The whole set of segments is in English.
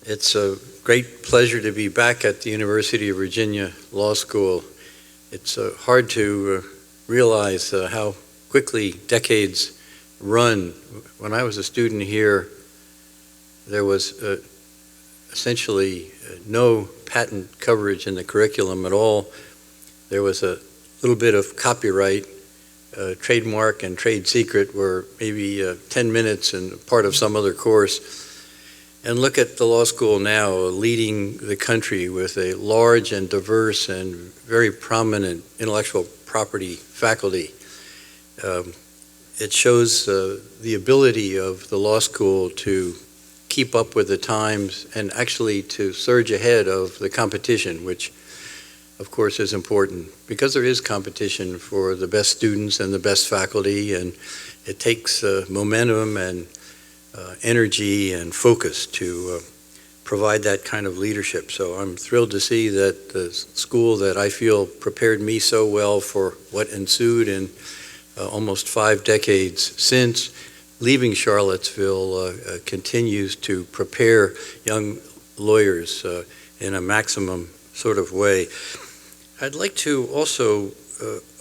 It's a great pleasure to be back at the University of Virginia Law School. It's hard to realize how quickly decades run. When I was a student here, there was essentially no patent coverage in the curriculum at all. There was a little bit of copyright, trademark and trade secret were maybe 10 minutes and part of some other course. And look at the law school now, leading the country with a large and diverse and very prominent intellectual property faculty. It shows the ability of the law school to keep up with the times and actually to surge ahead of the competition, which of course is important because there is competition for the best students and the best faculty, and it takes momentum and energy and focus to provide that kind of leadership. So I'm thrilled to see that the school that I feel prepared me so well for what ensued in almost 5 decades since leaving Charlottesville continues to prepare young lawyers in a maximum sort of way. I'd like to also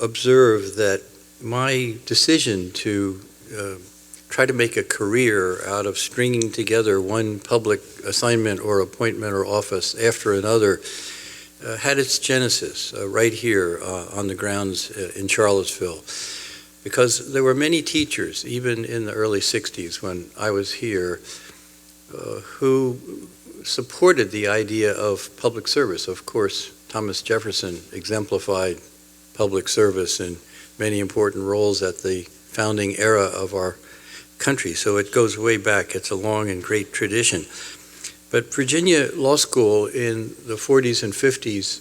observe that my decision to try to make a career out of stringing together one public assignment or appointment or office after another had its genesis right here on the grounds in Charlottesville. Because there were many teachers, even in the early 60s when I was here, who supported the idea of public service. Of course, Thomas Jefferson exemplified public service in many important roles at the founding era of our country, so it goes way back. It's a long and great tradition. But Virginia Law School in the 40s and 50s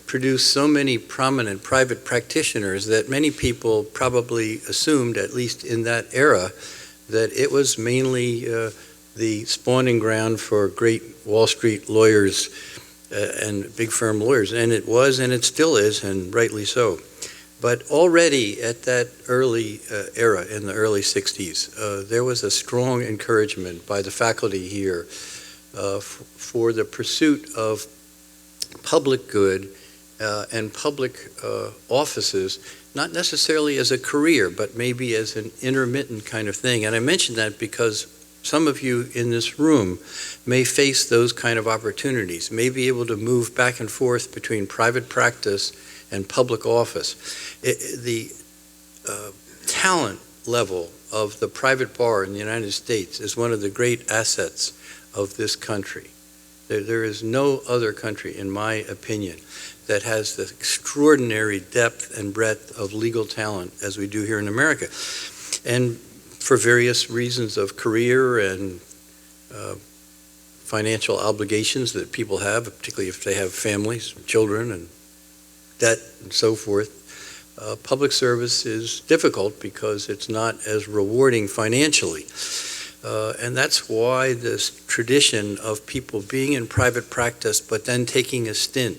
produced so many prominent private practitioners that many people probably assumed, at least in that era, that it was mainly the spawning ground for great Wall Street lawyers and big firm lawyers. And it was, and it still is, and rightly so. But already at that early era, in the early 60s, there was a strong encouragement by the faculty here for the pursuit of public good and public offices, not necessarily as a career, but maybe as an intermittent kind of thing. And I mention that because some of you in this room may face those kind of opportunities, may be able to move back and forth between private practice and public office. The talent level of the private bar in the United States is one of the great assets of this country. There is no other country, in my opinion, that has the extraordinary depth and breadth of legal talent as we do here in America. And for various reasons of career and financial obligations that people have, particularly if they have families, children, and debt and so forth, public service is difficult because it's not as rewarding financially. And that's why this tradition of people being in private practice but then taking a stint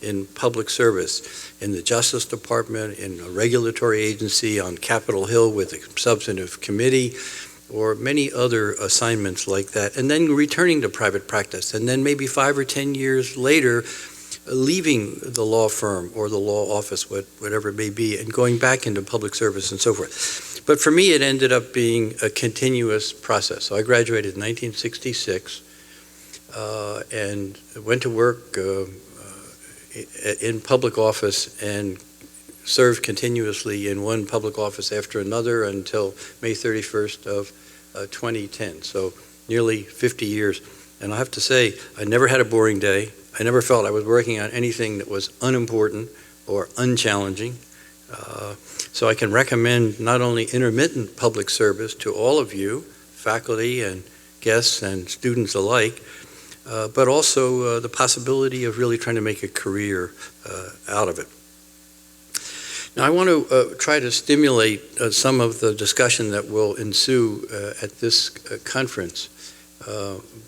in public service, in the Justice Department, in a regulatory agency, on Capitol Hill with a substantive committee, or many other assignments like that, and then returning to private practice, and then maybe 5 or 10 years later, leaving the law firm or the law office, whatever it may be, and going back into public service and so forth. But for me, it ended up being a continuous process. So I graduated in 1966 and went to work in public office and served continuously in one public office after another until May 31st of 2010. So nearly 50 years. And I have to say, I never had a boring day. I never felt I was working on anything that was unimportant or unchallenging. So I can recommend not only intermittent public service to all of you, faculty and guests and students alike, but also the possibility of really trying to make a career out of it. Now I want to try to stimulate some of the discussion that will ensue at this conference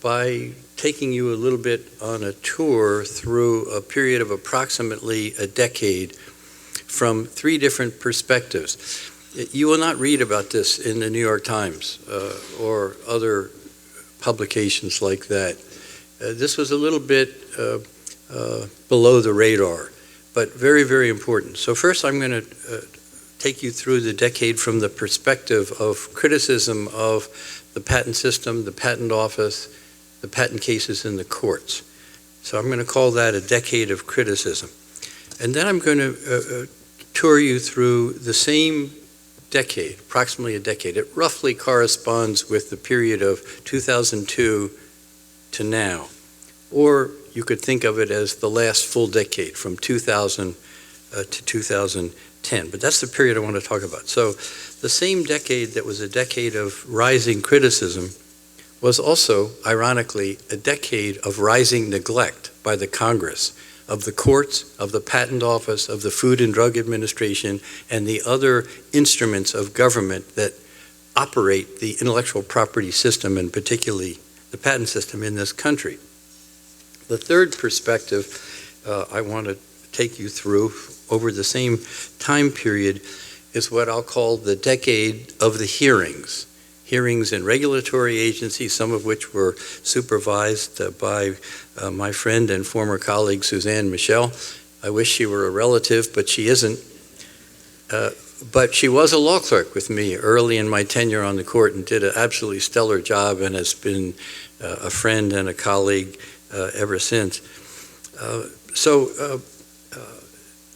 by taking you a little bit on a tour through a period of approximately a decade from 3 different perspectives. You will not read about this in the New York Times or other publications like that. This was a little bit below the radar, but very, very important. So first I'm going to take you through the decade from the perspective of criticism of the patent system, the patent office, the patent cases in the courts. So I'm going to call that a decade of criticism. And then I'm going to tour you through the same decade, approximately a decade. It roughly corresponds with the period of 2002 to now. Or you could think of it as the last full decade, from 2000 to 2010. But that's the period I want to talk about. So the same decade that was a decade of rising criticism was also, ironically, a decade of rising neglect by the Congress, of the courts, of the Patent Office, of the Food and Drug Administration, and the other instruments of government that operate the intellectual property system, and particularly the patent system in this country. The third perspective I want to take you through over the same time period is what I'll call the decade of the hearings. Hearings in regulatory agencies, some of which were supervised by my friend and former colleague Suzanne Michel. I wish she were a relative, but she isn't. But she was a law clerk with me early in my tenure on the court and did an absolutely stellar job and has been a friend and a colleague ever since.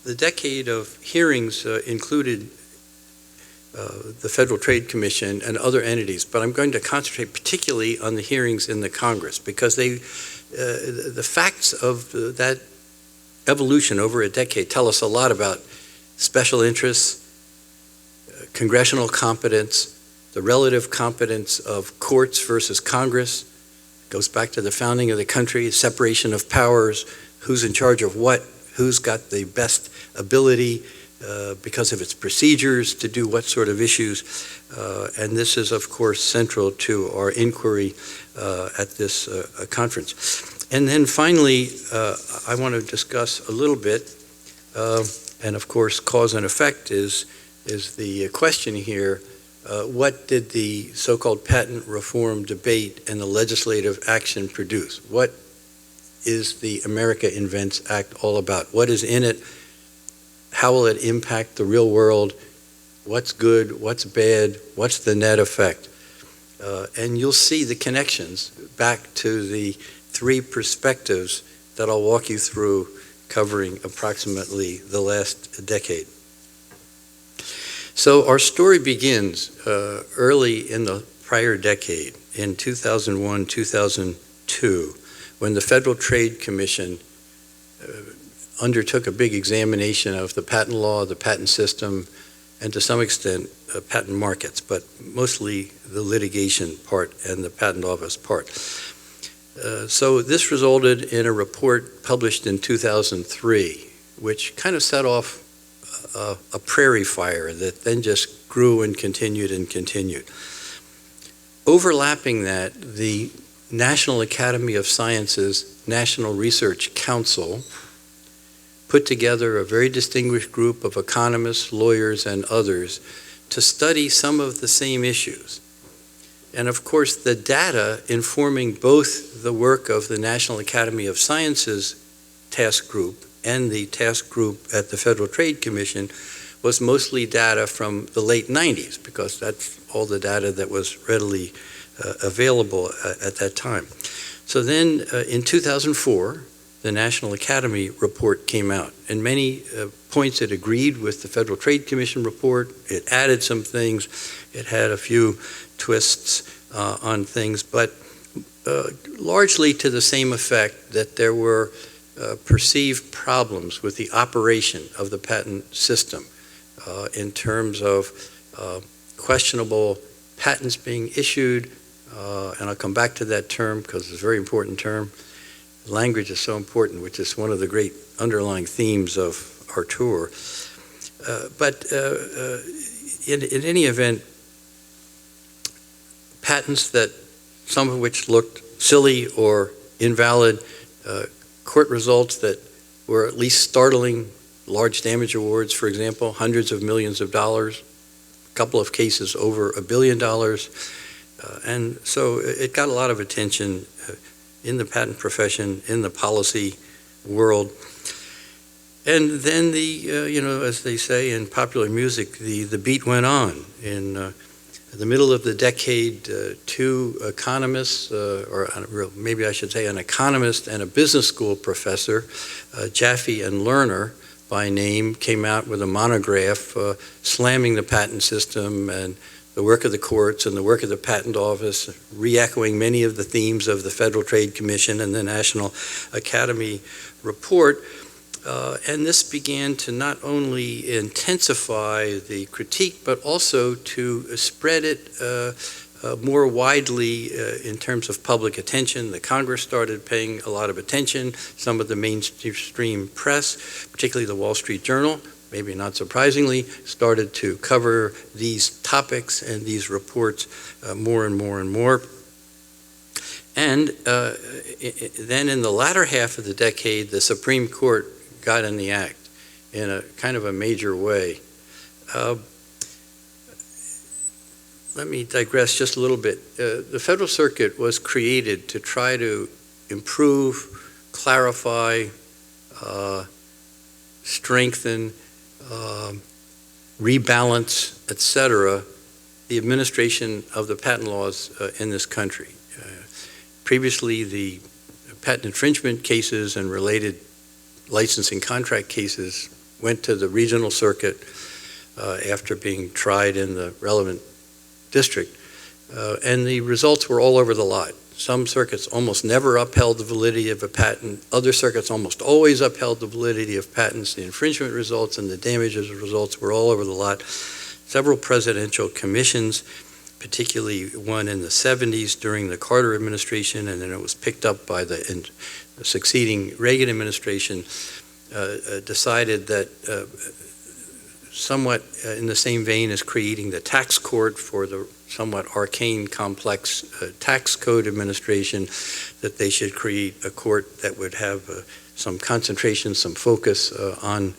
The decade of hearings included the Federal Trade Commission and other entities, but I'm going to concentrate particularly on the hearings in the Congress because the facts of that evolution over a decade tell us a lot about special interests, congressional competence, the relative competence of courts versus Congress. It goes back to the founding of the country, separation of powers, who's in charge of what, who's got the best ability because of its procedures to do what sort of issues. And this is, of course, central to our inquiry at this conference. And then finally, I want to discuss a little bit, and of course, cause and effect is the question here. What did the so-called patent reform debate and the legislative action produce? What is the America Invents Act all about? What is in it? How will it impact the real world? What's good? What's bad? What's the net effect? And you'll see the connections back to the three perspectives that I'll walk you through, covering approximately the last decade. So our story begins early in the prior decade, in 2001, 2002, when the Federal Trade Commission undertook a big examination of the patent law, the patent system, and to some extent patent markets, but mostly the litigation part and the patent office part. So this resulted in a report published in 2003, which kind of set off a prairie fire that then just grew and continued and continued. Overlapping that, the National Academy of Sciences National Research Council put together a very distinguished group of economists, lawyers, and others to study some of the same issues. And of course, the data informing both the work of the National Academy of Sciences task group and the task group at the Federal Trade Commission was mostly data from the late 90s, because that's all the data that was readily available at that time. So then in 2004, the National Academy report came out. In many points, it agreed with the Federal Trade Commission report. It added some things. It had a few twists on things, but largely to the same effect, that there were perceived problems with the operation of the patent system in terms of questionable patents being issued, and I'll come back to that term because it's a very important term. Language is so important, which is one of the great underlying themes of our tour. But in any event, patents that some of which looked silly or invalid, court results that were at least startling, large damage awards, for example, hundreds of millions of dollars, a couple of cases over $1 billion, And so it got a lot of attention in the patent profession, in the policy world. And then as they say in popular music, the beat went on. In the middle of the decade, two economists, maybe I should say an economist and a business school professor, Jaffe and Lerner by name, came out with a monograph slamming the patent system and the work of the courts and the work of the Patent Office, re-echoing many of the themes of the Federal Trade Commission and the National Academy report. And this began to not only intensify the critique, but also to spread it more widely in terms of public attention. The Congress started paying a lot of attention. Some of the mainstream press, particularly the Wall Street Journal, maybe not surprisingly, started to cover these topics and these reports more and more and more. And then in the latter half of the decade, the Supreme Court got in the act in a kind of a major way. Let me digress just a little bit. The Federal Circuit was created to try to improve, clarify, strengthen, rebalance, etc., the administration of the patent laws in this country. Previously, the patent infringement cases and related licensing contract cases went to the regional circuit after being tried in the relevant district, and the results were all over the lot. Some circuits almost never upheld the validity of a patent. Other circuits almost always upheld the validity of patents. The infringement results and the damages results were all over the lot. Several presidential commissions, particularly one in the 70s during the Carter administration, and then it was picked up by the succeeding Reagan administration, decided that somewhat in the same vein as creating the tax court for the somewhat arcane, complex tax code administration, that they should create a court that would have some concentration, some focus on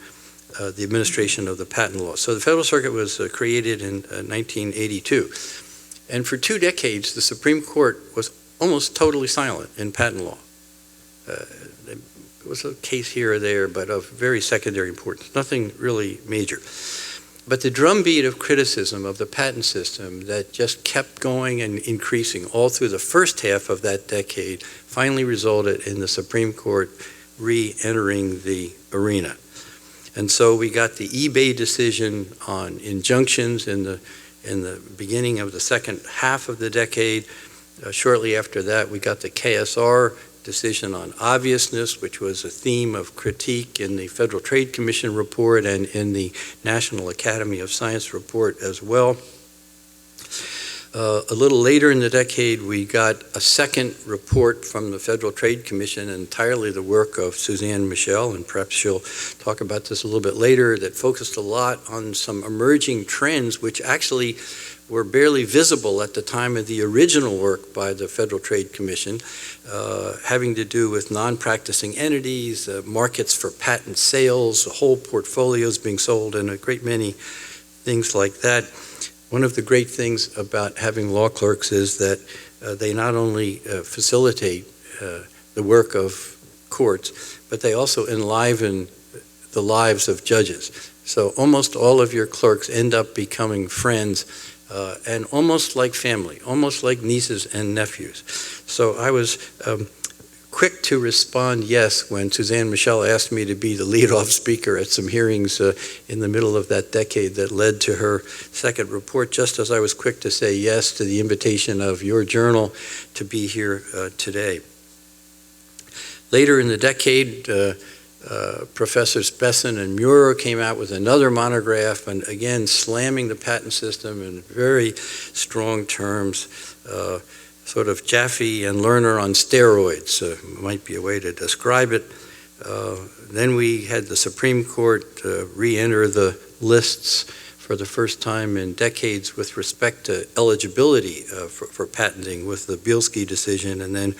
the administration of the patent law. So the Federal Circuit was created in 1982. And for 2 decades, the Supreme Court was almost totally silent in patent law. There was a case here or there, but of very secondary importance, nothing really major. But the drumbeat of criticism of the patent system that just kept going and increasing all through the first half of that decade finally resulted in the Supreme Court re-entering the arena. And so we got the eBay decision on injunctions in the beginning of the second half of the decade. Shortly after that, we got the KSR decision on obviousness, which was a theme of critique in the Federal Trade Commission report and in the National Academy of Science report as well. A little later in the decade, we got a second report from the Federal Trade Commission, entirely the work of Suzanne Michel, and perhaps she'll talk about this a little bit later, that focused a lot on some emerging trends which actually were barely visible at the time of the original work by the Federal Trade Commission, having to do with non-practicing entities, markets for patent sales, whole portfolios being sold, and a great many things like that. One of the great things about having law clerks is that they not only facilitate the work of courts, but they also enliven the lives of judges. So almost all of your clerks end up becoming friends and almost like family, almost like nieces and nephews. So I was quick to respond yes when Suzanne Michel asked me to be the lead-off speaker at some hearings in the middle of that decade that led to her second report, just as I was quick to say yes to the invitation of your journal to be here today. Later in the decade, Professors Besson and Muir came out with another monograph, and again slamming the patent system in very strong terms, sort of Jaffe and Lerner on steroids, might be a way to describe it. Then we had the Supreme Court re-enter the lists for the first time in decades with respect to eligibility for patenting with the Bielski decision, and then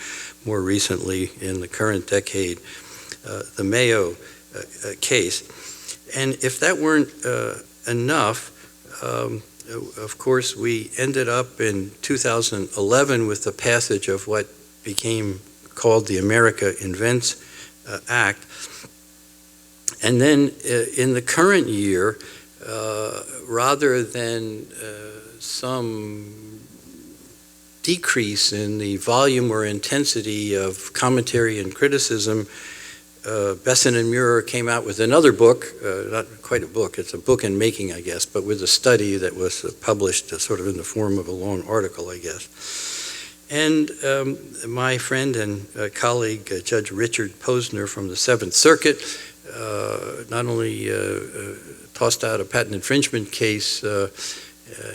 more recently in the current decade, the Mayo case. And if that weren't enough, of course, we ended up in 2011 with the passage of what became called the America Invents Act. And then in the current year, rather than some decrease in the volume or intensity of commentary and criticism, Besson and Muir came out with another book, not quite a book, it's a book in making, I guess, but with a study that was published sort of in the form of a long article, I guess. And my friend and colleague, Judge Richard Posner from the Seventh Circuit, not only tossed out a patent infringement case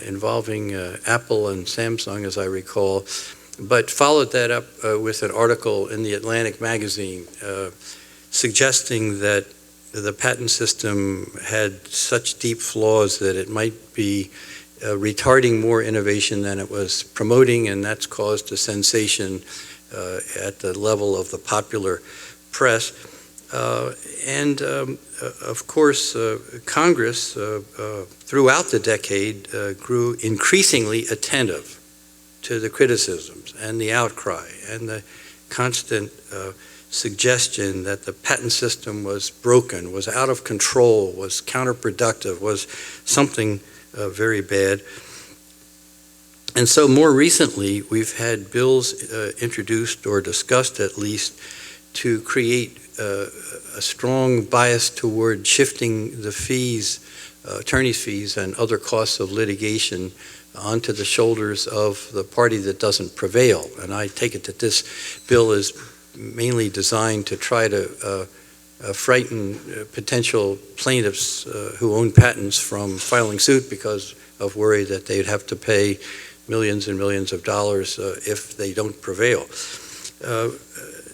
involving Apple and Samsung, as I recall, but followed that up with an article in the Atlantic magazine suggesting that the patent system had such deep flaws that it might be retarding more innovation than it was promoting, and that's caused a sensation at the level of the popular press. And of course, Congress throughout the decade grew increasingly attentive to the criticisms and the outcry and the constant suggestion that the patent system was broken, was out of control, was counterproductive, was something very bad. And so more recently, we've had bills introduced or discussed at least to create a strong bias toward shifting the fees, attorney's fees and other costs of litigation onto the shoulders of the party that doesn't prevail. And I take it that this bill is mainly designed to try to frighten potential plaintiffs who own patents from filing suit because of worry that they'd have to pay millions and millions of dollars if they don't prevail.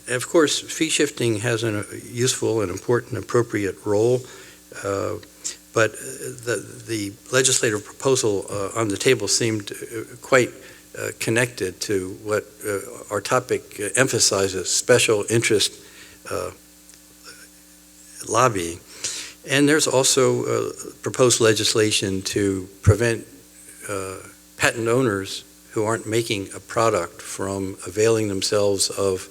Of course, fee shifting has a useful and important appropriate role, but the legislative proposal on the table seemed quite connected to what our topic emphasizes, special interest lobbying. And there's also proposed legislation to prevent patent owners who aren't making a product from availing themselves of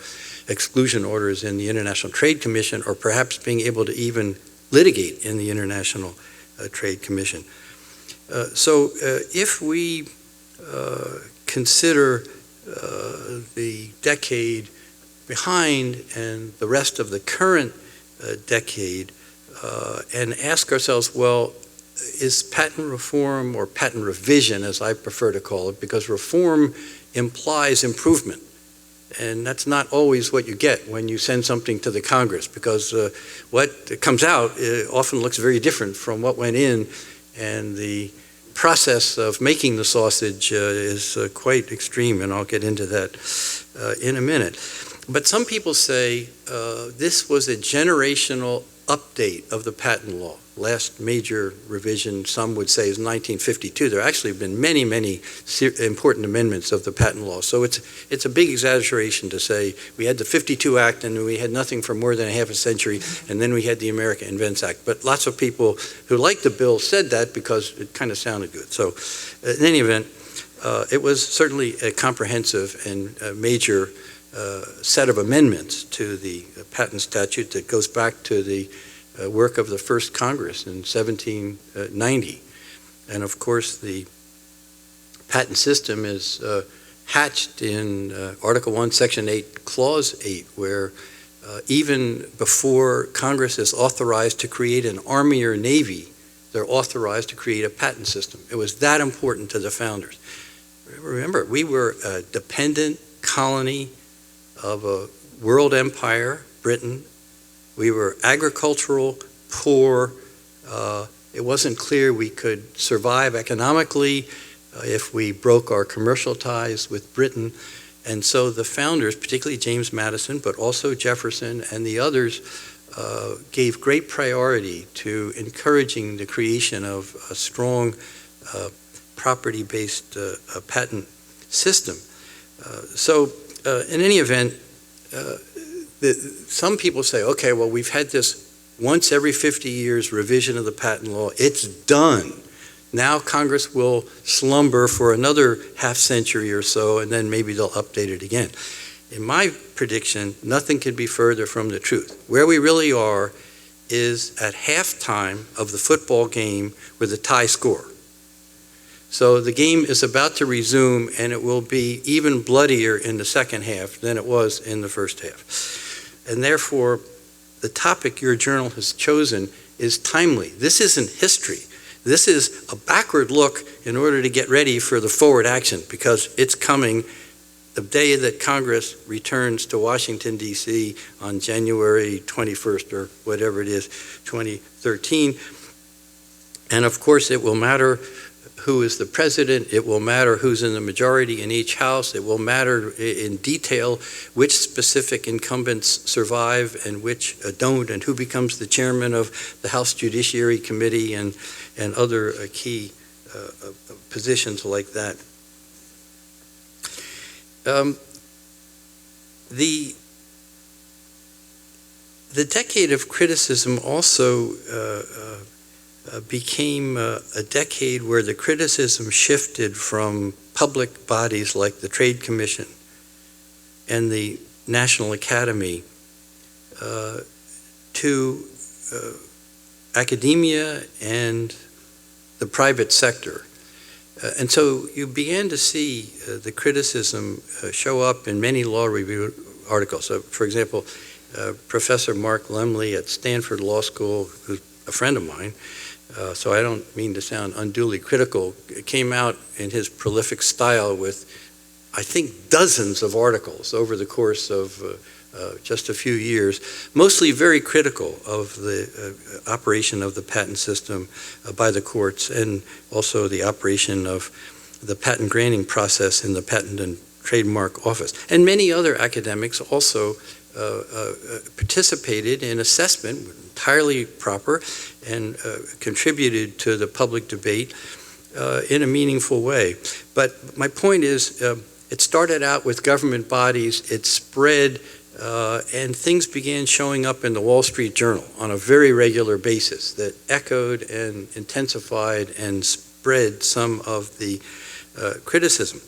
exclusion orders in the International Trade Commission, or perhaps being able to even litigate in the International Trade Commission. So if we consider the decade behind and the rest of the current decade and ask ourselves, well, is patent reform, or patent revision as I prefer to call it, because reform implies improvement. And that's not always what you get when you send something to the Congress, because what comes out often looks very different from what went in, and the process of making the sausage is quite extreme, and I'll get into that in a minute. But some people say this was a generational update of the patent law. Last major revision, some would say, is 1952. There actually have been many, many important amendments of the patent law. So it's a big exaggeration to say we had the 52 Act and we had nothing for more than a half a century, and then we had the America Invents Act. But lots of people who liked the bill said that because it kind of sounded good. So in any event, it was certainly a comprehensive and major set of amendments to the patent statute that goes back to the work of the first Congress in 1790. And of course, the patent system is hatched in Article 1, Section 8, Clause 8, where even before Congress is authorized to create an army or navy, they're authorized to create a patent system. It was that important to the founders. Remember, we were a dependent colony of a world empire, Britain. We were agricultural, poor. It wasn't clear we could survive economically if we broke our commercial ties with Britain. And so the founders, particularly James Madison, but also Jefferson and the others, gave great priority to encouraging the creation of a strong property-based patent system. So in any event, some people say, okay, well, we've had this once every 50 years revision of the patent law. It's done. Now Congress will slumber for another half century or so, and then maybe they'll update it again. In my prediction, nothing could be further from the truth. Where we really are is at halftime of the football game with a tie score. So the game is about to resume, and it will be even bloodier in the second half than it was in the first half. And therefore, the topic your journal has chosen is timely. This isn't history. This is a backward look in order to get ready for the forward action, because it's coming the day that Congress returns to Washington, D.C. on January 21st or whatever it is, 2013. And of course, it will matter who is the president. It will matter who's in the majority in each house. It will matter in detail which specific incumbents survive and which don't, and who becomes the chairman of the House Judiciary Committee and other key positions like that. The decade of criticism also became a decade where the criticism shifted from public bodies like the Trade Commission and the National Academy to academia and the private sector. And so you began to see the criticism show up in many law review articles. So, for example, Professor Mark Laemmle at Stanford Law School, who's a friend of mine, so I don't mean to sound unduly critical, came out in his prolific style with, I think, dozens of articles over the course of just a few years, mostly very critical of the operation of the patent system by the courts, and also the operation of the patent granting process in the Patent and Trademark Office. And many other academics also participated in assessment, entirely proper, and contributed to the public debate in a meaningful way. But my point is, it started out with government bodies, it spread, and things began showing up in the Wall Street Journal on a very regular basis that echoed and intensified and spread some of the criticism.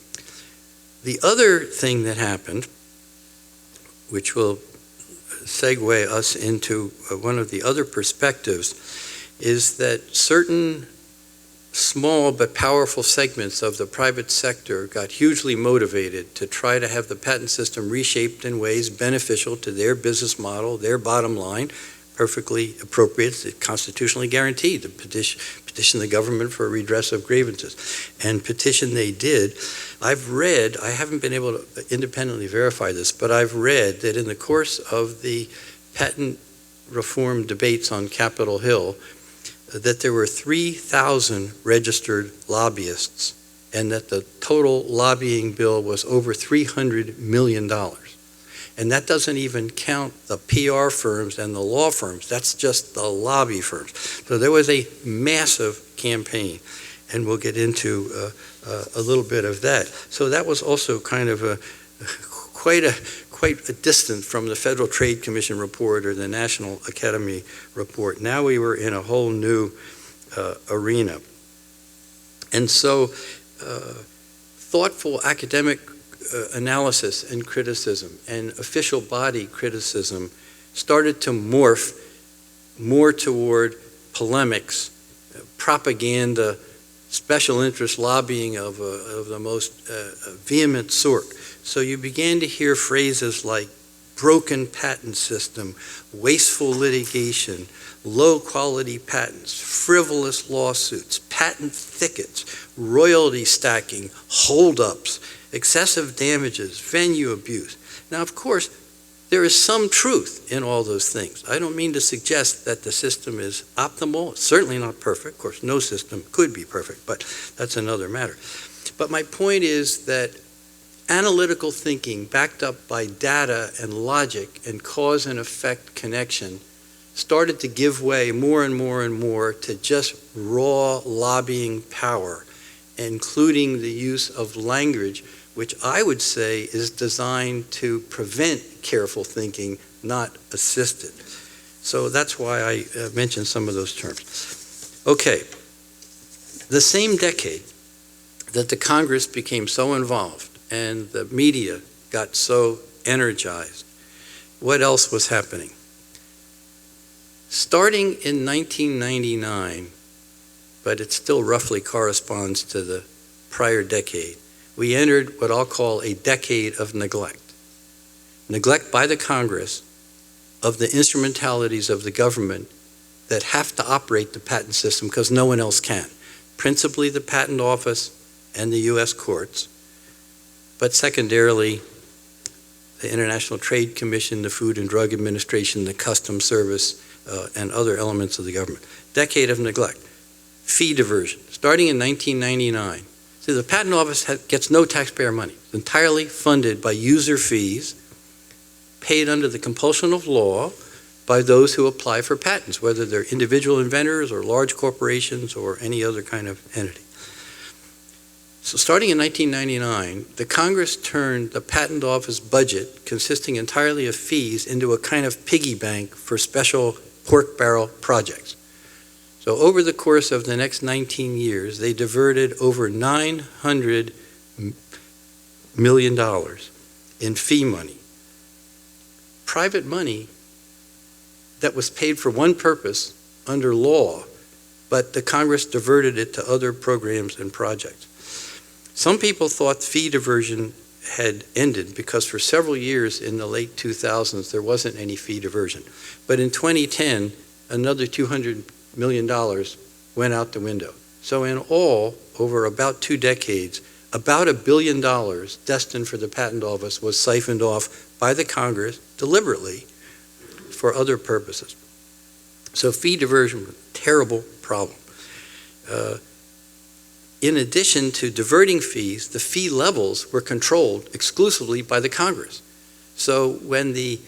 The other thing that happened, which will segue us into one of the other perspectives, is that certain small but powerful segments of the private sector got hugely motivated to try to have the patent system reshaped in ways beneficial to their business model, their bottom line, perfectly appropriate, constitutionally guaranteed to petition the government for a redress of grievances. And petition they did. I've read, I haven't been able to independently verify this, but I've read that in the course of the patent reform debates on Capitol Hill, that there were 3,000 registered lobbyists, and that the total lobbying bill was over $300 million. And that doesn't even count the PR firms and the law firms. That's just the lobby firms. So there was a massive campaign, and we'll get into a little bit of that. So that was also kind of quite a distance from the Federal Trade Commission report or the National Academy report. Now we were in a whole new arena. And so thoughtful academic analysis and criticism and official body criticism started to morph more toward polemics, propaganda, special interest lobbying of the most vehement sort. So you began to hear phrases like broken patent system, wasteful litigation, low quality patents, frivolous lawsuits, patent thickets, royalty stacking, holdups, excessive damages, venue abuse. Now, of course, there is some truth in all those things. I don't mean to suggest that the system is optimal. It's certainly not perfect. Of course, no system could be perfect, but that's another matter. But my point is that analytical thinking backed up by data and logic and cause and effect connection started to give way more and more and more to just raw lobbying power, including the use of language, which I would say is designed to prevent careful thinking, not assist it. So that's why I mentioned some of those terms. Okay, The same decade that the Congress became so involved and the media got so energized, what else was happening? Starting in 1999, but it still roughly corresponds to the prior decade, we entered what I'll call a decade of neglect. Neglect by the Congress of the instrumentalities of the government that have to operate the patent system because no one else can. Principally the Patent Office and the U.S. courts, but secondarily the International Trade Commission, the Food and Drug Administration, the Customs Service, and other elements of the government. Decade of neglect. Fee diversion, starting in 1999. So the Patent Office gets no taxpayer money. It's entirely funded by user fees paid under the compulsion of law by those who apply for patents, whether they're individual inventors or large corporations or any other kind of entity. So starting in 1999, the Congress turned the Patent Office budget, consisting entirely of fees, into a kind of piggy bank for special pork barrel projects. So over the course of the next 19 years, they diverted over $900 million in fee money. Private money that was paid for one purpose under law, but the Congress diverted it to other programs and projects. Some people thought fee diversion had ended because for several years in the late 2000s there wasn't any fee diversion. But in 2010, another $200 million went out the window. So in all, over about 2 decades, about $1 billion destined for the Patent Office was siphoned off by the Congress deliberately for other purposes. So fee diversion was a terrible problem. In addition to diverting fees, the fee levels were controlled exclusively by the Congress. So when the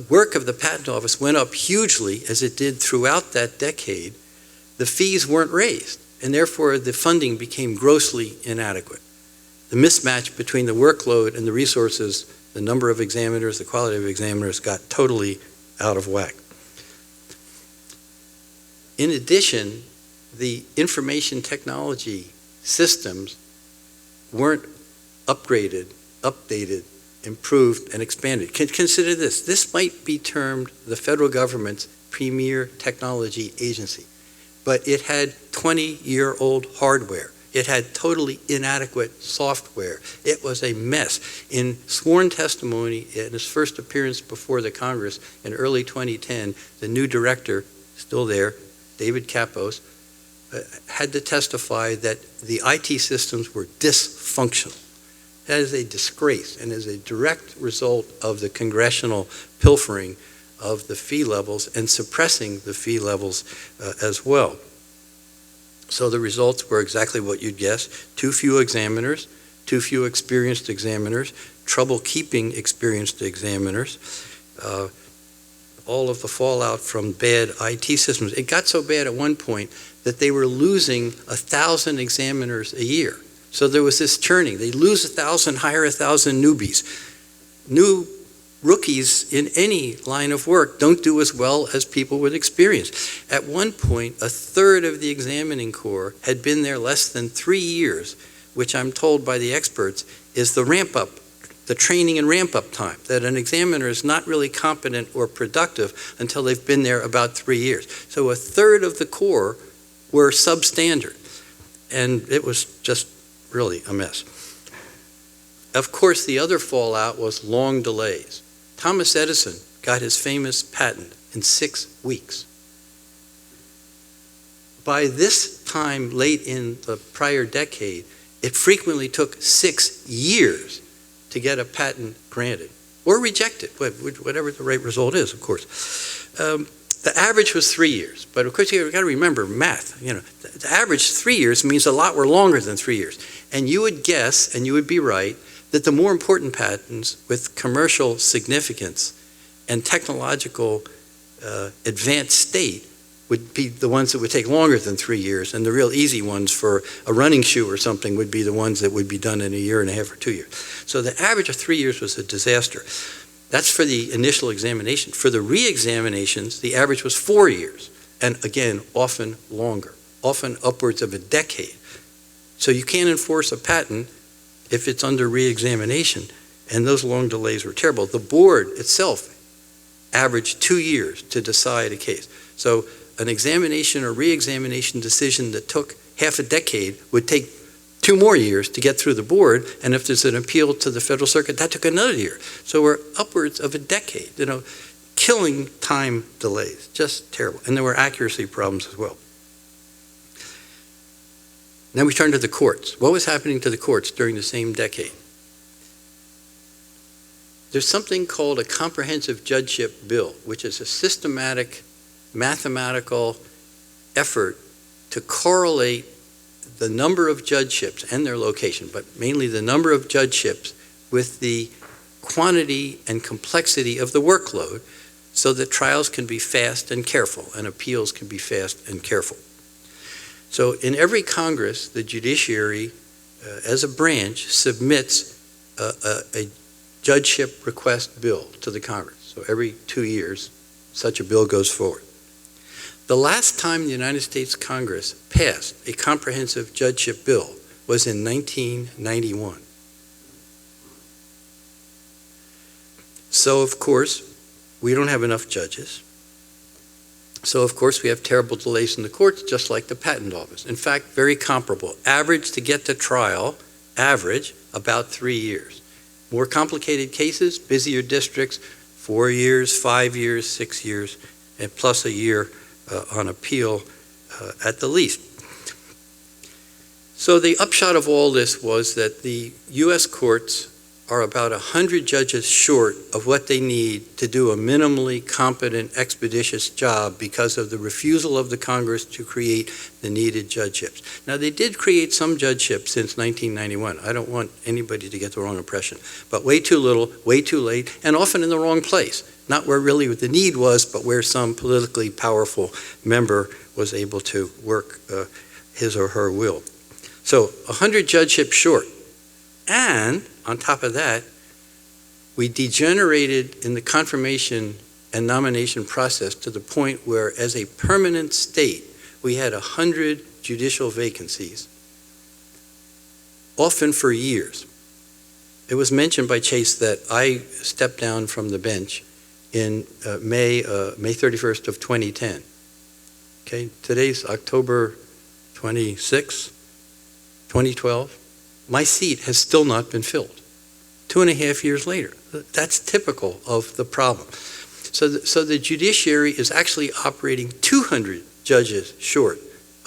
work of the Patent Office went up hugely, as it did throughout that decade, the fees weren't raised, and therefore the funding became grossly inadequate. The mismatch between the workload and the resources, the number of examiners, the quality of examiners, got totally out of whack. In addition, the information technology systems weren't upgraded, updated, improved, and expanded. Consider this. This might be termed the federal government's premier technology agency, but it had 20-year-old hardware. It had totally inadequate software. It was a mess. In sworn testimony in his first appearance before the Congress in early 2010, the new director, still there, David Kapos, had to testify that the IT systems were dysfunctional. That is a disgrace and is a direct result of the congressional pilfering of the fee levels and suppressing the fee levels as well. So the results were exactly what you'd guess. Too few examiners, too few experienced examiners, trouble keeping experienced examiners, all of the fallout from bad IT systems. It got so bad at one point that they were losing 1,000 examiners a year. So there was this churning. They lose 1,000, hire 1,000 newbies. New rookies in any line of work don't do as well as people with experience. At one point, 1/3 of the examining corps had been there less than 3 years, which I'm told by the experts is the ramp-up, the training and ramp-up time, that an examiner is not really competent or productive until they've been there about 3 years. So 1/3 of the corps were substandard, and it was just really a mess. Of course, the other fallout was long delays. Thomas Edison got his famous patent in 6 weeks. By this time, late in the prior decade, it frequently took 6 years to get a patent granted or rejected, whatever the right result is, of course. The average was 3 years, but of course you've got to remember math. You know, the average 3 years means a lot were longer than 3 years. And you would guess, and you would be right, that the more important patents with commercial significance and technological advanced state would be the ones that would take longer than 3 years, and the real easy ones for a running shoe or something would be the ones that would be done in 1.5 years or 2 years. So the average of 3 years was a disaster. That's for the initial examination. For the re-examinations, the average was 4 years, and again, often longer. often upwards of a decade. So you can't enforce a patent if it's under re-examination, and those long delays were terrible. The board itself averaged 2 years to decide a case. So an examination or re-examination decision that took half a decade would take 2 more years to get through the board, and if there's an appeal to the Federal Circuit, that took another year. So we're upwards of a decade, killing time delays, just terrible. And there were accuracy problems as well. Now we turn to the courts. What was happening to the courts during the same decade? There's something called a comprehensive judgeship bill, which is a systematic mathematical effort to correlate the number of judgeships and their location, but mainly the number of judgeships with the quantity and complexity of the workload, so that trials can be fast and careful and appeals can be fast and careful. So in every Congress, the judiciary, as a branch, submits a judgeship request bill to the Congress. So every 2 years, such a bill goes forward. The last time the United States Congress passed a comprehensive judgeship bill was in 1991. So, of course, we don't have enough judges. So, of course, we have terrible delays in the courts, just like the Patent Office. In fact, very comparable. Average to get to trial, average, about 3 years. More complicated cases, busier districts, 4 years, 5 years, 6 years, and plus a year on appeal at the least. So the upshot of all this was that the U.S. courts are about 100 judges short of what they need to do a minimally competent, expeditious job because of the refusal of the Congress to create the needed judgeships. Now, they did create some judgeships since 1991. I don't want anybody to get the wrong impression. But way too little, way too late, and often in the wrong place. Not where really the need was, but where some politically powerful member was able to work his or her will. So 100 judgeships short. And on top of that, we degenerated in the confirmation and nomination process to the point where, as a permanent state, we had 100 judicial vacancies, often for years. It was mentioned by Chase that I stepped down from the bench in May 31st of 2010. Okay, today's October 26, 2012. My seat has still not been filled, 2.5 years later. That's typical of the problem. So the judiciary is actually operating 200 judges short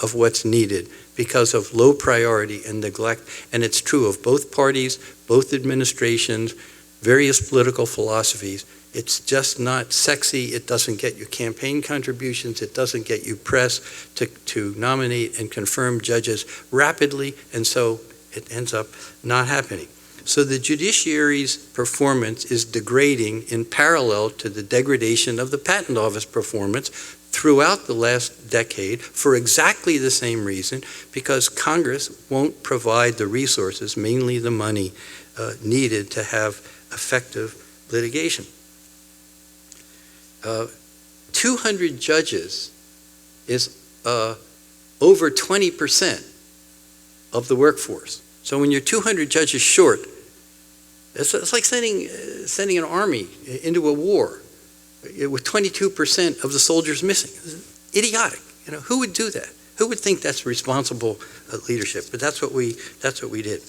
of what's needed because of low priority and neglect, and it's true of both parties, both administrations, various political philosophies. It's just not sexy. It doesn't get you campaign contributions. It doesn't get you press to nominate and confirm judges rapidly, and so it ends up not happening. So the judiciary's performance is degrading in parallel to the degradation of the Patent Office performance throughout the last decade for exactly the same reason, because Congress won't provide the resources, mainly the money, needed to have effective litigation. 200 judges is over 20% of the workforce. So when you're 200 judges short, it's like sending an army into a war with 22% of the soldiers missing. It's idiotic. Who would do that? Who would think that's responsible leadership? But that's what we did.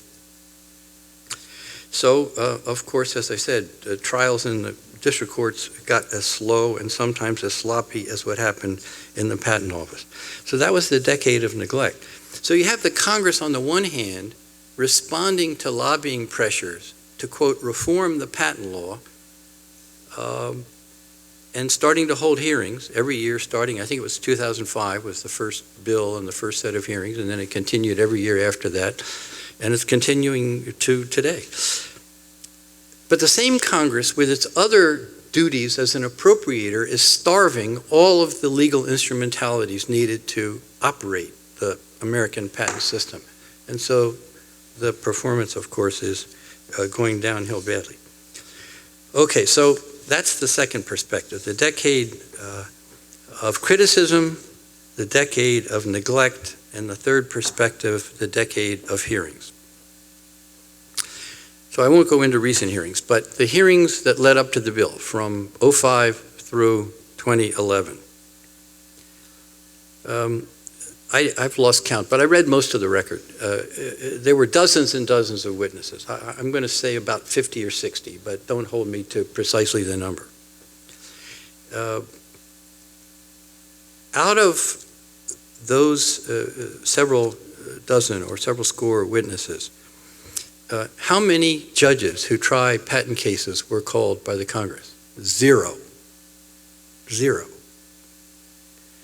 So, of course, as I said, trials in the district courts got as slow and sometimes as sloppy as what happened in the Patent Office. So that was the decade of neglect. So you have the Congress on the one hand responding to lobbying pressures to, quote, reform the patent law, and starting to hold hearings every year starting, I think it was 2005 was the first bill and the first set of hearings, and then it continued every year after that, and it's continuing to today. But the same Congress, with its other duties as an appropriator, is starving all of the legal instrumentalities needed to operate the American patent system. And so the performance, of course, is going downhill badly. Okay, so that's the second perspective, the decade of criticism, the decade of neglect, and the third perspective, the decade of hearings. So I won't go into recent hearings, but the hearings that led up to the bill from '05 through 2011. I've lost count, but I read most of the record. There were dozens and dozens of witnesses. I'm going to say about 50 or 60, but don't hold me to precisely the number. Out of those several dozen or several score witnesses, how many judges who try patent cases were called by the Congress? Zero. Zero.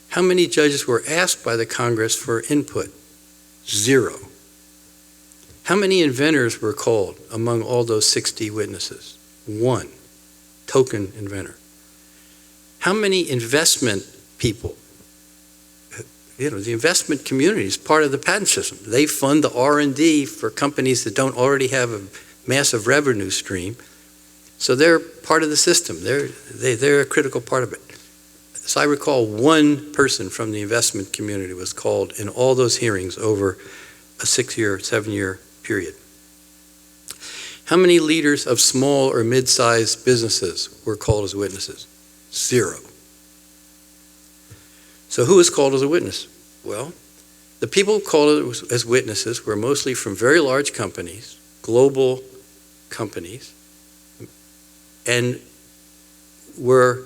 How many judges were asked by the Congress for input? Zero. How many inventors were called among all those 60 witnesses? One. Token inventor. How many investment people? The investment community is part of the patent system. They fund the R&D for companies that don't already have a massive revenue stream. So they're part of the system. They're a critical part of it. As I recall, one person from the investment community was called in all those hearings over a 6-year, 7-year period. How many leaders of small or mid-sized businesses were called as witnesses? Zero. So who was called as a witness? Well, the people called as witnesses were mostly from very large companies, global companies, and were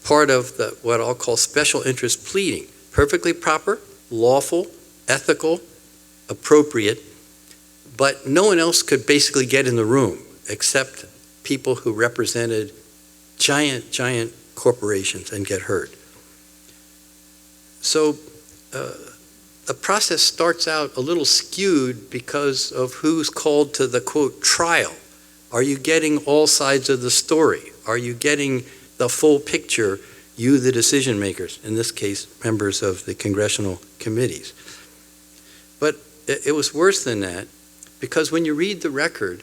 part of what I'll call special interest pleading. Perfectly proper, lawful, ethical, appropriate, but no one else could basically get in the room except people who represented giant, giant corporations and get heard. So the process starts out a little skewed because of who's called to the, quote, trial. Are you getting all sides of the story? Are you getting the full picture, you, the decision makers, in this case, members of the congressional committees? But it was worse than that, because when you read the record,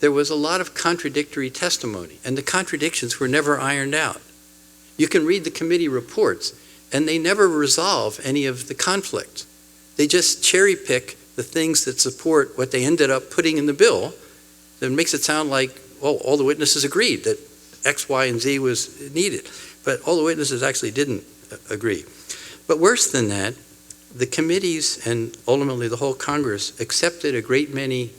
there was a lot of contradictory testimony, and the contradictions were never ironed out. You can read the committee reports, and they never resolve any of the conflicts. They just cherry pick the things that support what they ended up putting in the bill. That makes it sound like, well, all the witnesses agreed that X, Y, and Z was needed. But all the witnesses actually didn't agree. But worse than that, the committees and ultimately the whole Congress accepted a great many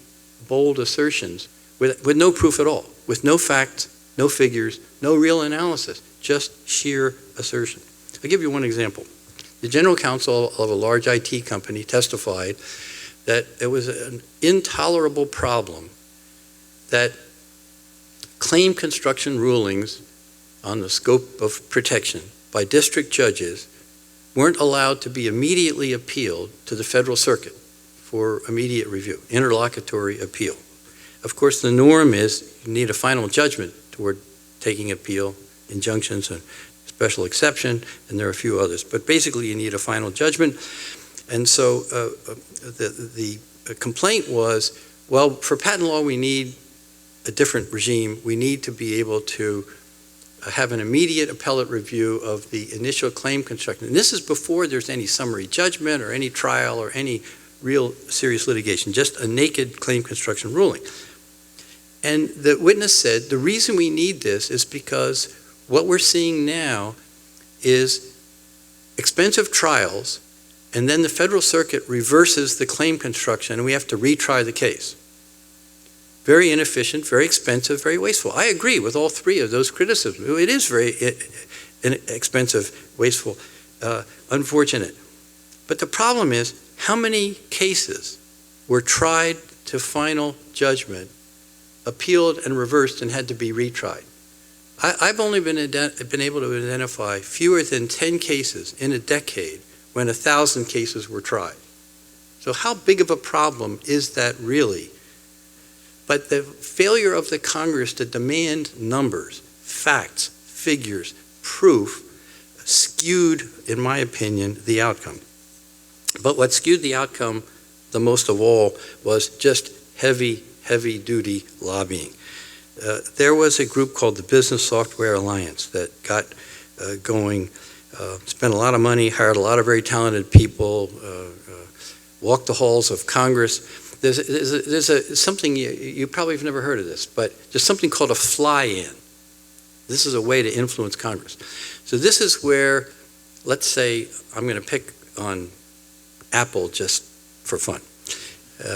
bold assertions with no proof at all, with no facts, no figures, no real analysis, just sheer assertion. I'll give you one example. The general counsel of a large IT company testified that it was an intolerable problem that claim construction rulings on the scope of protection by district judges weren't allowed to be immediately appealed to the Federal Circuit for immediate review, interlocutory appeal. Of course, the norm is you need a final judgment toward taking appeal, injunctions, and special exception, and there are a few others. But basically, you need a final judgment. And so the complaint was, well, for patent law, we need a different regime. We need to be able to have an immediate appellate review of the initial claim construction. And this is before there's any summary judgment or any trial or any real serious litigation, just a naked claim construction ruling. And the witness said, the reason we need this is because what we're seeing now is expensive trials, and then the Federal Circuit reverses the claim construction, and we have to retry the case. Very inefficient, very expensive, very wasteful. I agree with all three of those criticisms. It is very expensive, wasteful, unfortunate. But the problem is, how many cases were tried to final judgment, appealed and reversed, and had to be retried? I've only been able to identify fewer than 10 cases in a decade when 1,000 cases were tried. So how big of a problem is that really? But the failure of the Congress to demand numbers, facts, figures, proof, skewed, in my opinion, the outcome. But what skewed the outcome the most of all was just heavy-duty lobbying. There was a group called the Business Software Alliance that got going, spent a lot of money, hired a lot of very talented people, walk the halls of Congress. There's something, you probably have never heard of this, but there's something called a fly-in. This is a way to influence Congress. So this is where, let's say, I'm going to pick on Apple just for fun.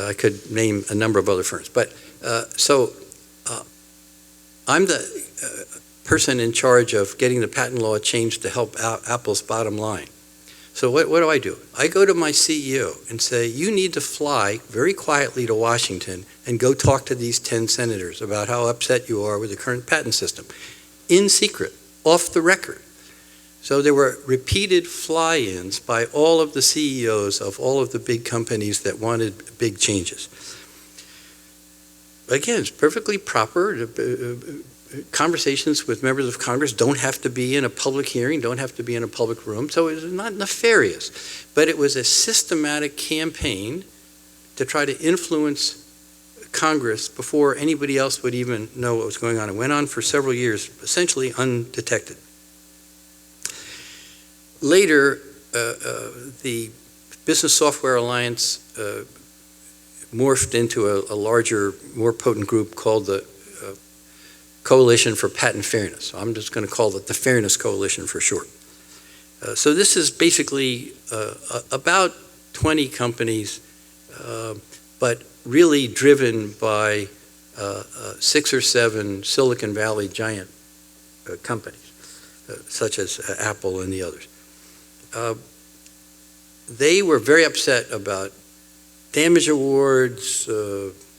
I could name a number of other firms. But I'm the person in charge of getting the patent law changed to help Apple's bottom line. So what do? I go to my CEO and say, you need to fly very quietly to Washington and go talk to these 10 senators about how upset you are with the current patent system. In secret, off the record. So there were repeated fly-ins by all of the CEOs of all of the big companies that wanted big changes. Again, it's perfectly proper. Conversations with members of Congress don't have to be in a public hearing, don't have to be in a public room, so it was not nefarious. But it was a systematic campaign to try to influence Congress before anybody else would even know what was going on. It went on for several years, essentially undetected. Later, the Business Software Alliance morphed into a larger, more potent group called the Coalition for Patent Fairness. So I'm just going to call it the Fairness Coalition for short. So this is basically about 20 companies, but really driven by 6 or 7 Silicon Valley giant companies, such as Apple and the others. They were very upset about damage awards,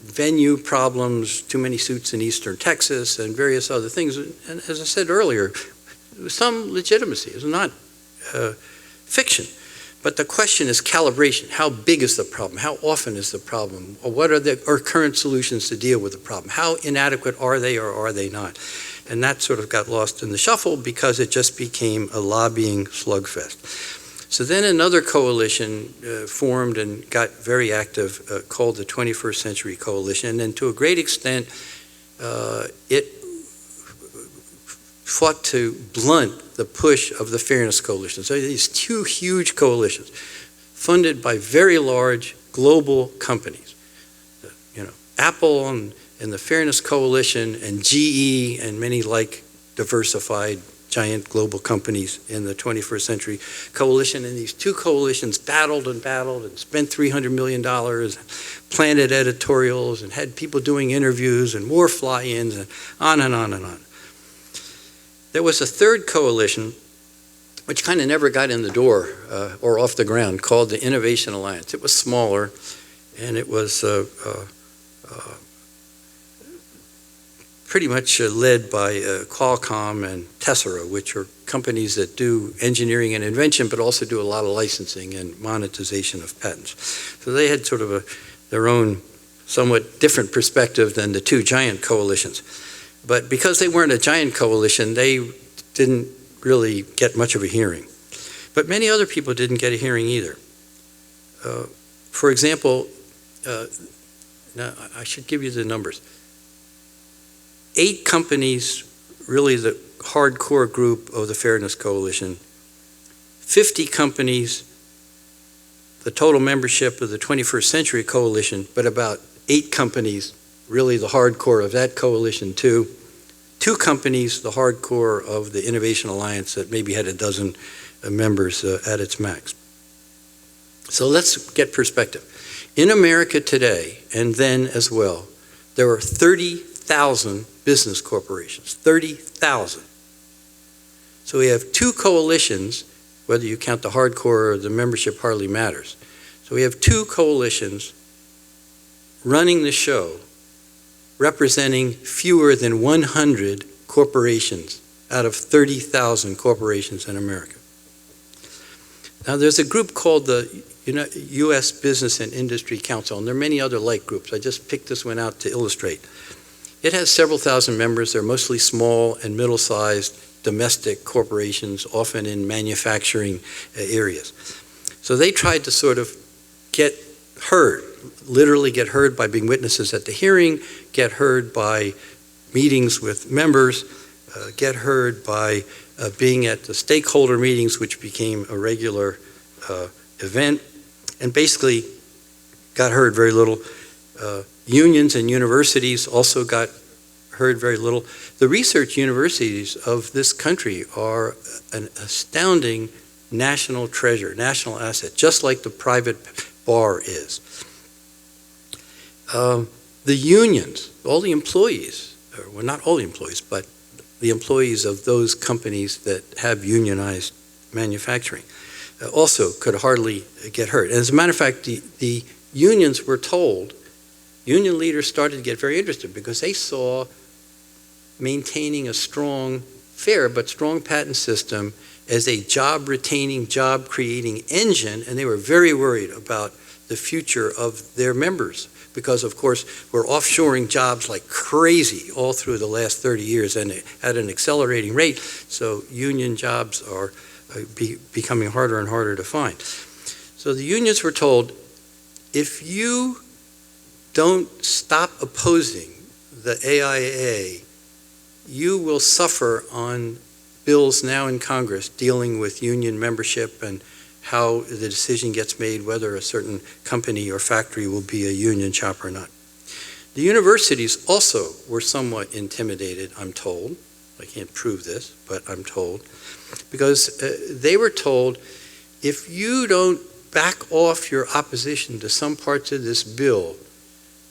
venue problems, too many suits in Eastern Texas, and various other things. And as I said earlier, there was some legitimacy. It was not fiction. But the question is calibration. How big is the problem? How often is the problem? Or what are our current solutions to deal with the problem? How inadequate are they or are they not? And that sort of got lost in the shuffle because it just became a lobbying slugfest. So then another coalition formed and got very active called the 21st Century Coalition. And to a great extent, it fought to blunt the push of the Fairness Coalition. So these 2 huge coalitions funded by very large global companies. Apple and the Fairness Coalition and GE and many like diversified giant global companies in the 21st Century Coalition. And these 2 coalitions battled and spent $300 million, planted editorials, and had people doing interviews and more fly-ins and on and on and on. There was a third coalition, which kind of never got in the door or off the ground, called the Innovation Alliance. It was smaller, and it was pretty much led by Qualcomm and Tessera, which are companies that do engineering and invention, but also do a lot of licensing and monetization of patents. So they had sort of their own somewhat different perspective than the 2 giant coalitions. But because they weren't a giant coalition, they didn't really get much of a hearing. But many other people didn't get a hearing either. For example, now I should give you the numbers. 8 companies, really the hardcore group of the Fairness Coalition, 50 companies, the total membership of the 21st Century Coalition, but about 8 companies, really the hardcore of that coalition too. 2 companies, the hardcore of the Innovation Alliance that maybe had a dozen members at its max. So let's get perspective. In America today, and then as well, there are 30,000 business corporations, 30,000. So we have 2 coalitions, whether you count the hardcore or the membership hardly matters. So we have 2 coalitions running the show, representing fewer than 100 corporations out of 30,000 corporations in America. Now there's a group called the U.S. Business and Industry Council, and there are many other like groups. I just picked this one out to illustrate. It has several thousand members. They're mostly small and middle-sized domestic corporations, often in manufacturing areas. So they tried to sort of get heard, literally get heard by being witnesses at the hearing, get heard by meetings with members, get heard by being at the stakeholder meetings, which became a regular event, and basically got heard very little. Unions and universities also got heard very little. The research universities of this country are an astounding national treasure, national asset, just like the private bar is. The unions, all the employees, well, not all the employees, but the employees of those companies that have unionized manufacturing, also could hardly get hurt. And as a matter of fact, the unions were told, union leaders started to get very interested because they saw maintaining a strong, fair but strong patent system as a job-retaining, job-creating engine, and they were very worried about the future of their members because, of course, we're offshoring jobs like crazy all through the last 30 years and at an accelerating rate, so union jobs are becoming harder and harder to find. So the unions were told, if you don't stop opposing the AIA, you will suffer on bills now in Congress dealing with union membership and how the decision gets made whether a certain company or factory will be a union shop or not. The universities also were somewhat intimidated, I'm told. I can't prove this, but I'm told. Because they were told, if you don't back off your opposition to some parts of this bill,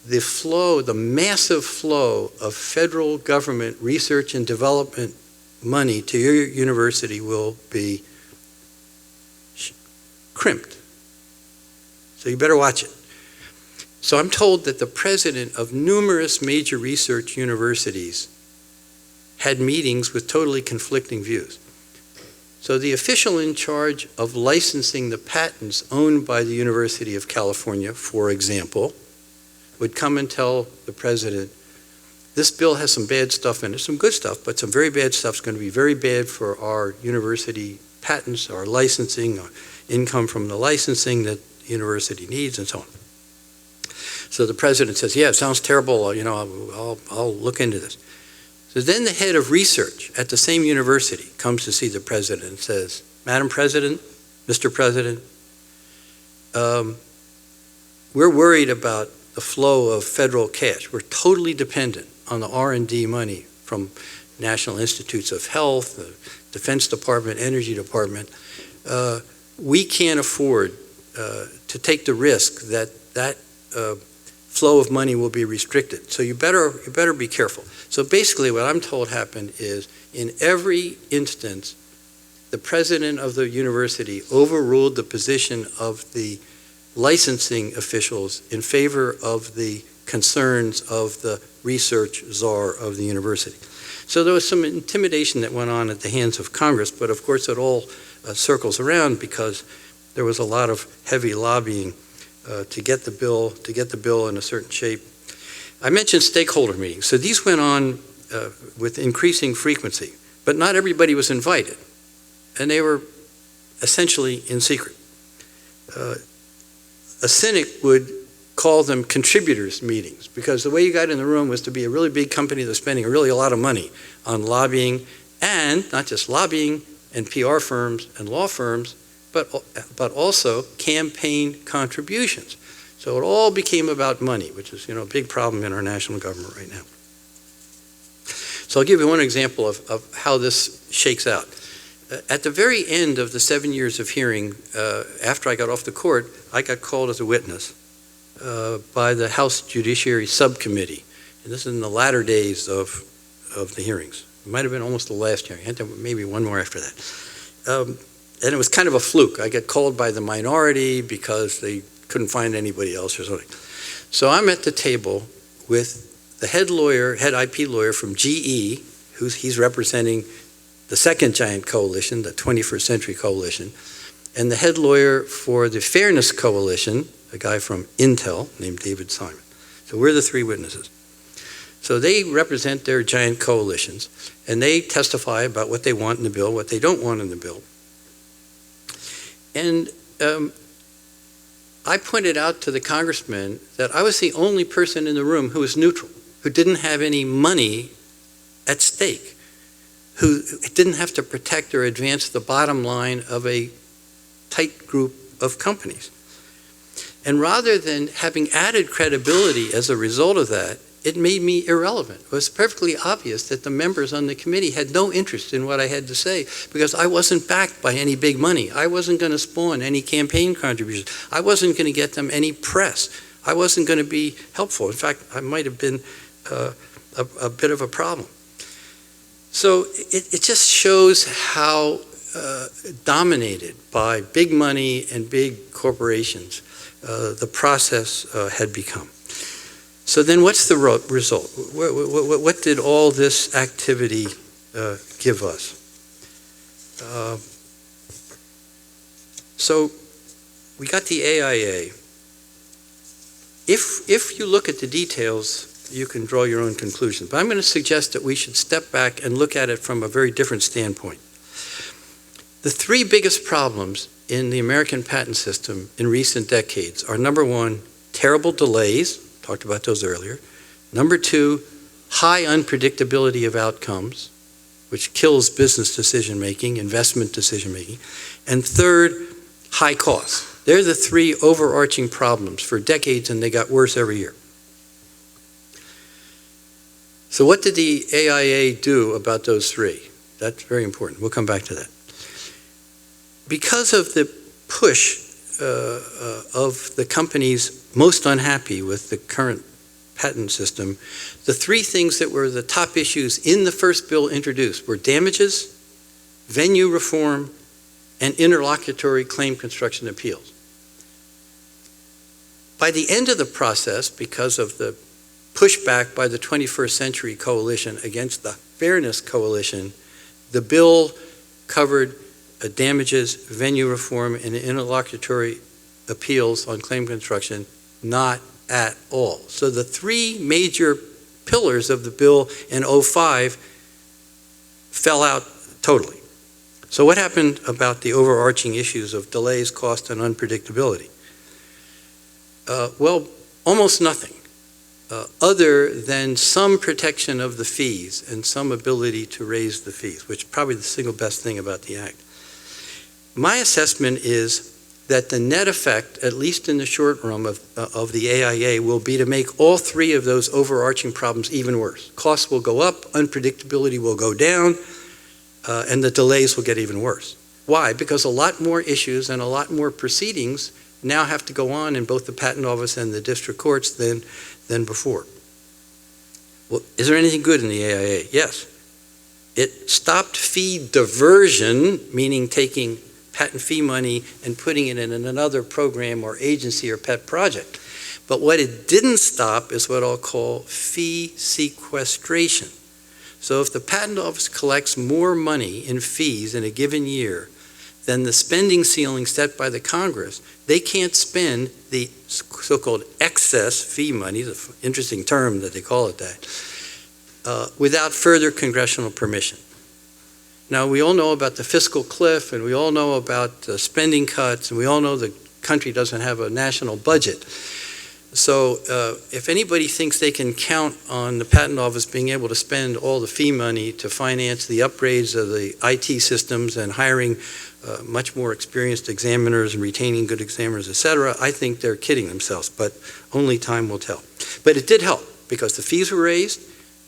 the flow, the massive flow of federal government research and development money to your university will be crimped. So you better watch it. So I'm told that the president of numerous major research universities had meetings with totally conflicting views. So the official in charge of licensing the patents owned by the University of California, for example, would come and tell the president, this bill has some bad stuff in it, some good stuff, but some very bad stuff is going to be very bad for our university patents, our licensing, our income from the licensing that the university needs, and so on. So the president says, yeah, it sounds terrible, you know, I'll look into this. So then the head of research at the same university comes to see the president and says, Madam President, Mr. President, we're worried about the flow of federal cash. We're totally dependent on the R&D money from National Institutes of Health, the Defense Department, Energy Department. We can't afford to take the risk that flow of money will be restricted. So you better be careful. So basically what I'm told happened is in every instance, the president of the university overruled the position of the licensing officials in favor of the concerns of the research czar of the university. So there was some intimidation that went on at the hands of Congress, but of course it all circles around because there was a lot of heavy lobbying to get the bill in a certain shape. I mentioned stakeholder meetings. So these went on with increasing frequency, but not everybody was invited, and they were essentially in secret. A cynic would call them contributors meetings because the way you got in the room was to be a really big company that's spending really a lot of money on lobbying, and not just lobbying and PR firms and law firms, but also campaign contributions. So it all became about money, which is, a big problem in our national government right now. So I'll give you one example of how this shakes out. At the very end of the 7 years of hearing, after I got off the court, I got called as a witness by the House Judiciary Subcommittee. And this is in the latter days of the hearings. It might have been almost the last hearing, maybe one more after that. And it was kind of a fluke. I got called by the minority because they couldn't find anybody else or something. So I'm at the table with the head IP lawyer from GE, he's representing the second giant coalition, the 21st Century Coalition, and the head lawyer for the Fairness Coalition, a guy from Intel named David Simon. So we're the three witnesses. So they represent their giant coalitions, and they testify about what they want in the bill, what they don't want in the bill. And I pointed out to the congressman that I was the only person in the room who was neutral, who didn't have any money at stake, who didn't have to protect or advance the bottom line of a tight group of companies. And rather than having added credibility as a result of that, it made me irrelevant. It was perfectly obvious that the members on the committee had no interest in what I had to say because I wasn't backed by any big money. I wasn't going to spawn any campaign contributions. I wasn't going to get them any press. I wasn't going to be helpful. In fact, I might have been a bit of a problem. So it just shows how dominated by big money and big corporations the process had become. So then what's the result? What did all this activity give us? So we got the AIA. If you look at the details, you can draw your own conclusions. But I'm going to suggest that we should step back and look at it from a very different standpoint. The three biggest problems in the American patent system in recent decades are, number one, terrible delays. Talked about those earlier. Number two, high unpredictability of outcomes, which kills business decision-making, investment decision-making. And third, high costs. They're the three overarching problems for decades, and they got worse every year. So what did the AIA do about those three? That's very important. We'll come back to that. Because of the push of the companies most unhappy with the current patent system, the three things that were the top issues in the first bill introduced were damages, venue reform, and interlocutory claim construction appeals. By the end of the process, because of the pushback by the 21st Century Coalition against the Fairness Coalition, the bill covered damages, venue reform, and interlocutory appeals on claim construction, not at all. So the three major pillars of the bill in 2005 fell out totally. So what happened about the overarching issues of delays, cost, and unpredictability? Well, almost nothing, other than some protection of the fees and some ability to raise the fees, which is probably the single best thing about the Act. My assessment is that the net effect, at least in the short run of the AIA, will be to make all three of those overarching problems even worse. Costs will go up, unpredictability will go down, and the delays will get even worse. Why? Because a lot more issues and a lot more proceedings now have to go on in both the Patent Office and the district courts than before. Well, is there anything good in the AIA? Yes. It stopped fee diversion, meaning taking patent fee money and putting it in another program or agency or pet project. But what it didn't stop is what I'll call fee sequestration. So if the Patent Office collects more money in fees in a given year than the spending ceiling set by the Congress, they can't spend the so-called excess fee money, the interesting term that they call it that, without further congressional permission. Now, we all know about the fiscal cliff, and we all know about spending cuts, and we all know the country doesn't have a national budget. So if anybody thinks they can count on the Patent Office being able to spend all the fee money to finance the upgrades of the IT systems and hiring much more experienced examiners and retaining good examiners, et cetera, I think they're kidding themselves, but only time will tell. But it did help, because the fees were raised,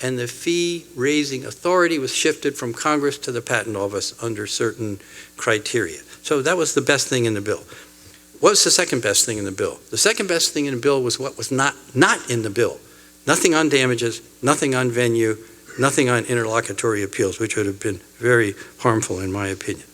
and the fee-raising authority was shifted from Congress to the Patent Office under certain criteria. So that was the best thing in the bill. What was the second best thing in the bill? The second best thing in the bill was what was not in the bill. Nothing on damages, nothing on venue, nothing on interlocutory appeals, which would have been very harmful in my opinion.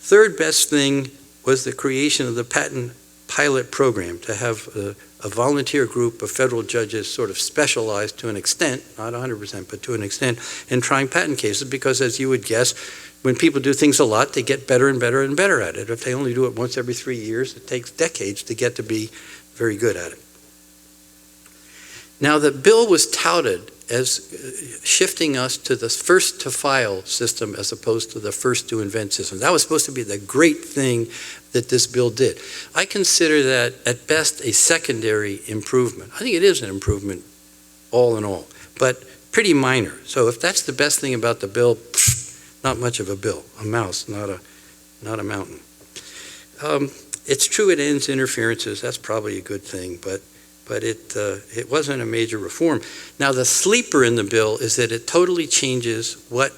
Third best thing was the creation of the patent pilot program, to have a volunteer group of federal judges sort of specialized to an extent, not 100%, but to an extent, in trying patent cases, because as you would guess, when people do things a lot, they get better and better and better at it. If they only do it once every 3 years, it takes decades to get to be very good at it. Now, the bill was touted as shifting us to the first-to-file system as opposed to the first-to-invent system. That was supposed to be the great thing that this bill did. I consider that, at best, a secondary improvement. I think it is an improvement, all in all, but pretty minor. So if that's the best thing about the bill, not much of a bill. A mouse, not a mountain. It's true it ends interferences. That's probably a good thing, but it wasn't a major reform. Now, the sleeper in the bill is that it totally changes what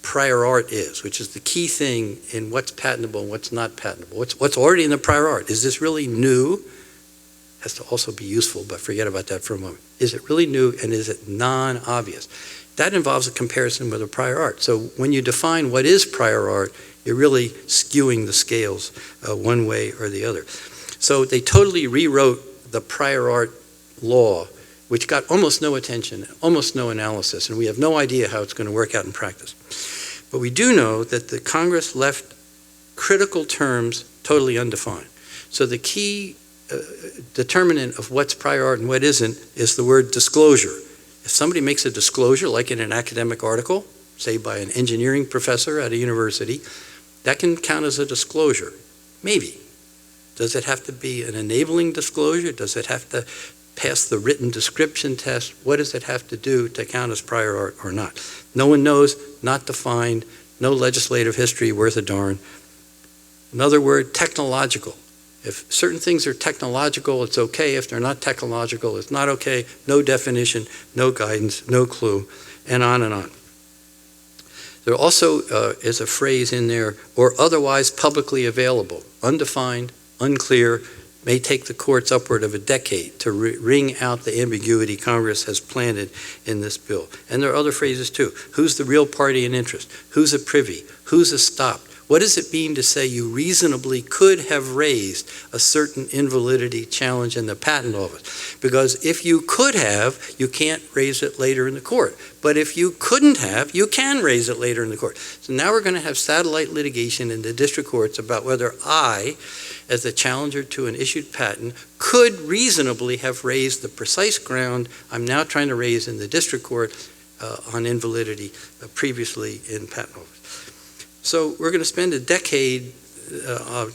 prior art is, which is the key thing in what's patentable and what's not patentable. What's already in the prior art? Is this really new? Has to also be useful, but forget about that for a moment. Is it really new, and is it non-obvious? That involves a comparison with a prior art. So when you define what is prior art, you're really skewing the scales one way or the other. So they totally rewrote the prior art law, which got almost no attention, almost no analysis, and we have no idea how it's going to work out in practice. But we do know that the Congress left critical terms totally undefined. So the key determinant of what's prior art and what isn't is the word disclosure. If somebody makes a disclosure, like in an academic article, say by an engineering professor at a university, that can count as a disclosure. Maybe. Does it have to be an enabling disclosure? Does it have to pass the written description test? What does it have to do to count as prior art or not? No one knows, not defined, no legislative history worth a darn. Another word, technological. If certain things are technological, it's okay. If they're not technological, it's not okay. No definition, no guidance, no clue, and on and on. There also is a phrase in there, or otherwise publicly available, undefined, unclear, may take the courts upward of a decade to wring out the ambiguity Congress has planted in this bill. And there are other phrases too. Who's the real party in interest? Who's a privy? Who's a stopped? What does it mean to say you reasonably could have raised a certain invalidity challenge in the patent office? Because if you could have, you can't raise it later in the court. But if you couldn't have, you can raise it later in the court. So now we're going to have satellite litigation in the district courts about whether I, as a challenger to an issued patent, could reasonably have raised the precise ground I'm now trying to raise in the district court on invalidity previously in patent office. So we're going to spend a decade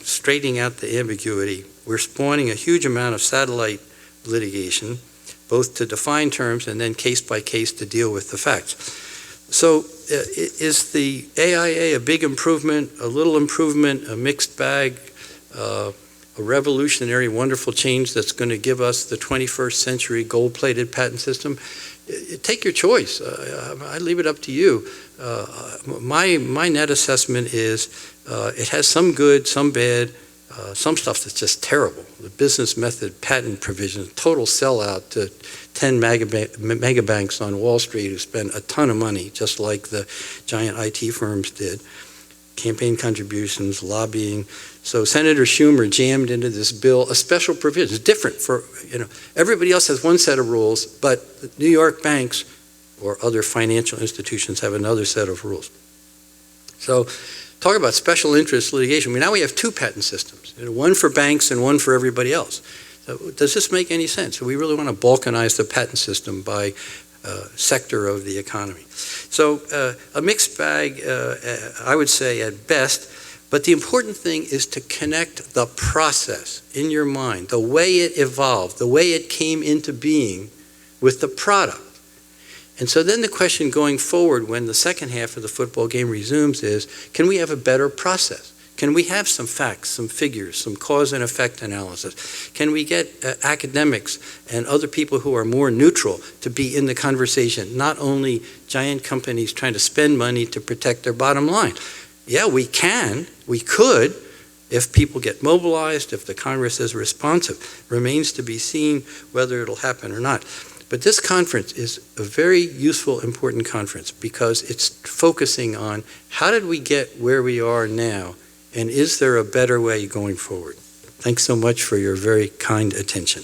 straightening out the ambiguity. We're spawning a huge amount of satellite litigation, both to define terms and then case by case to deal with the facts. So is the AIA a big improvement, a little improvement, a mixed bag, a revolutionary, wonderful change that's going to give us the 21st century gold-plated patent system? Take your choice. I leave it up to you. My net assessment is it has some good, some bad, some stuff that's just terrible. The business method patent provision, total sellout to 10 megabanks on Wall Street who spend a ton of money, just like the giant IT firms did. Campaign contributions, lobbying. So Senator Schumer jammed into this bill a special provision. It's different for, everybody else has one set of rules, but the New York banks or other financial institutions have another set of rules. So talk about special interest litigation. Now we have two patent systems, one for banks and one for everybody else. So does this make any sense? Do we really want to balkanize the patent system by sector of the economy? So a mixed bag, I would say at best, but the important thing is to connect the process in your mind, the way it evolved, the way it came into being with the product. And so then the question going forward when the second half of the football game resumes is, can we have a better process? Can we have some facts, some figures, some cause and effect analysis? Can we get academics and other people who are more neutral to be in the conversation, not only giant companies trying to spend money to protect their bottom line? Yeah, we could, if people get mobilized, if the Congress is responsive. Remains to be seen whether it'll happen or not. But this conference is a very useful, important conference because it's focusing on how did we get where we are now, and is there a better way going forward? Thanks so much for your very kind attention.